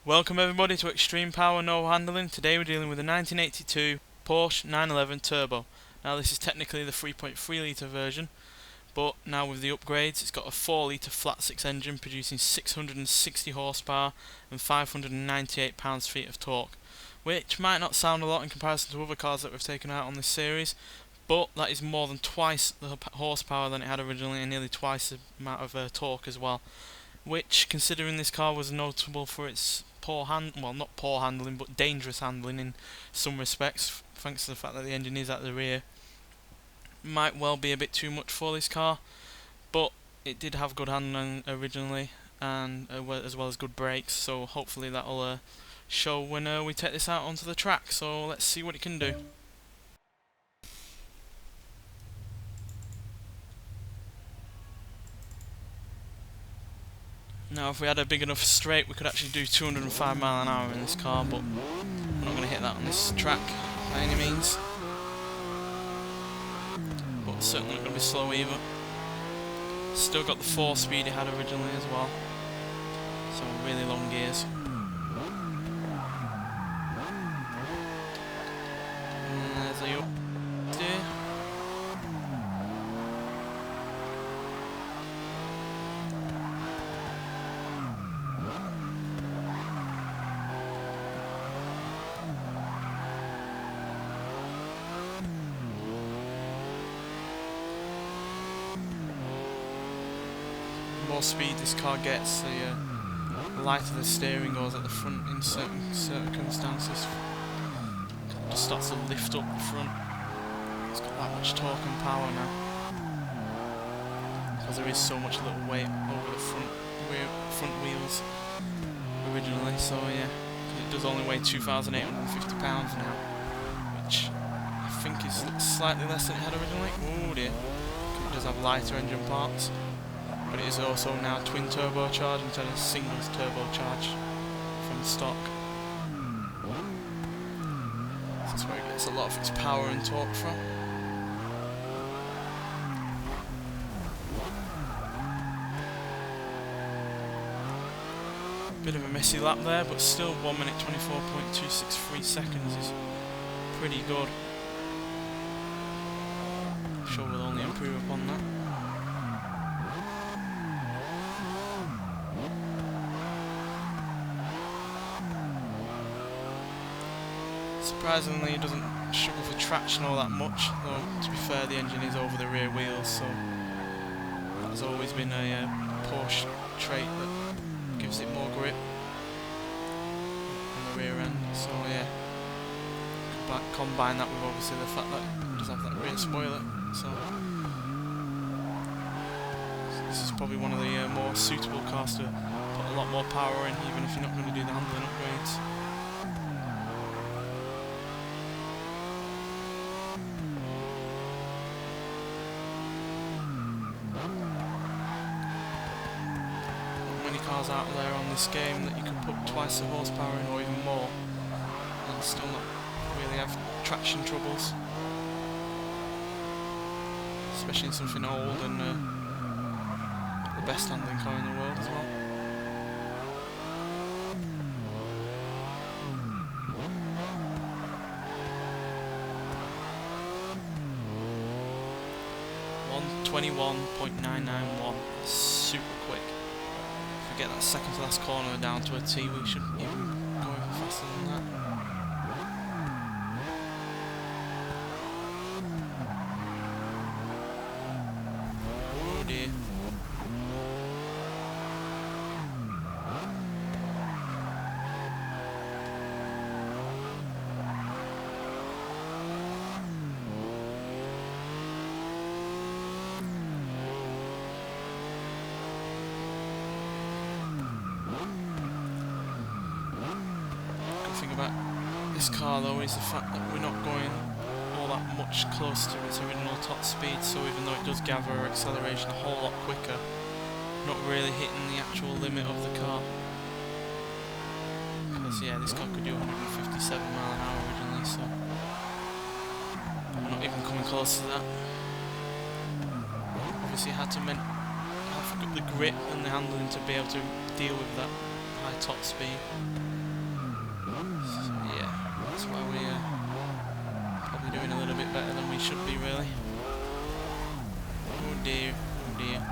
Welcome everybody to Extreme Power No Handling. Today we're dealing with a 1982 Porsche 911 Turbo. Now this is technically the 3.3 litre version, but now with the upgrades it's got a 4 litre flat 6 engine producing 660 horsepower and 598 pounds-feet of torque, which might not sound a lot in comparison to other cars that we've taken out on this series, but that is more than twice the horsepower than it had originally and nearly twice the amount of torque as well, which, considering this car was notable for its not poor handling, but dangerous handling in some respects, thanks to the fact that the engine is at the rear, might well be a bit too much for this car. But it did have good handling originally, and as well as good brakes, so hopefully that'll show when we take this out onto the track. So let's see what it can do. Now if we had a big enough straight we could actually do 205 mile an hour in this car, but we're not going to hit that on this track by any means. But certainly not going to be slow either. Still got the 4-speed it had originally as well, so really long gears. And there's a up there. The more speed this car gets, the lighter the steering goes at the front in certain circumstances. It just starts to lift up the front. It's got that much torque and power now, because there is so much little weight over the front wheels originally. So yeah, it does only weigh 2,850 pounds now, which I think is slightly less than it had originally. Oh dear, it does have lighter engine parts. But it is also now twin turbocharged instead of single turbocharged from stock. So that's where it gets a lot of its power and torque from. Bit of a messy lap there, but still 1 minute 24.263 seconds is pretty good. I'm sure we'll only improve upon that. Surprisingly, it doesn't struggle for traction all that much, though to be fair the engine is over the rear wheels, so that has always been a Porsche trait that gives it more grip on the rear end. So yeah, combine that with obviously the fact that it does have that rear spoiler, so this is probably one of the more suitable cars to put a lot more power in, even if you're not going to do the handling upgrades. Cars out there on this game that you can put twice the horsepower in or even more and still not really have traction troubles, especially in something old and the best handling car in the world as well. .991, super quick. Get that second to last corner down to a T, we should even go even faster than that. Oh dear. About this car though is the fact that we're not going all that much close to its original top speed, so even though it does gather acceleration a whole lot quicker, not really hitting the actual limit of the car. Because yeah, this car could do 157 mile an hour originally, so we're not even coming close to that. Obviously had to have the grip and the handling to be able to deal with that high top speed. Yeah, that's why we're probably doing a little bit better than we should be, really. Oh dear, oh dear.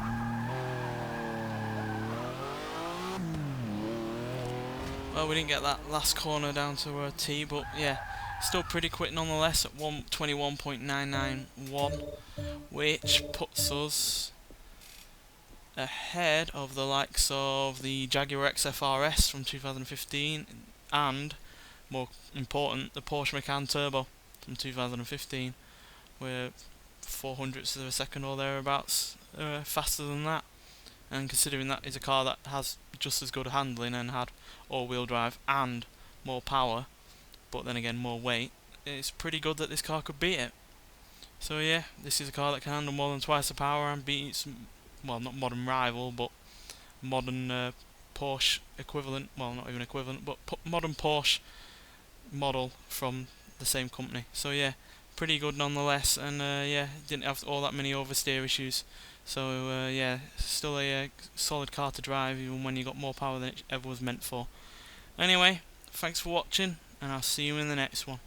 Well, we didn't get that last corner down to a T, but yeah, still pretty quick nonetheless at 121.991, which puts us ahead of the likes of the Jaguar XFR-S from 2015 and, more important, the Porsche Macan Turbo from 2015. We're 400ths of a second or thereabouts faster than that, and considering that is a car that has just as good handling and had all-wheel drive and more power, but then again more weight, it's pretty good that this car could beat it. So yeah, this is a car that can handle more than twice the power and beats, well, not modern rival, but modern Porsche equivalent, well, not even equivalent, but modern Porsche model from the same company. So yeah, pretty good nonetheless, and yeah, didn't have all that many oversteer issues. So yeah, still a solid car to drive, even when you got more power than it ever was meant for. Anyway, thanks for watching, and I'll see you in the next one.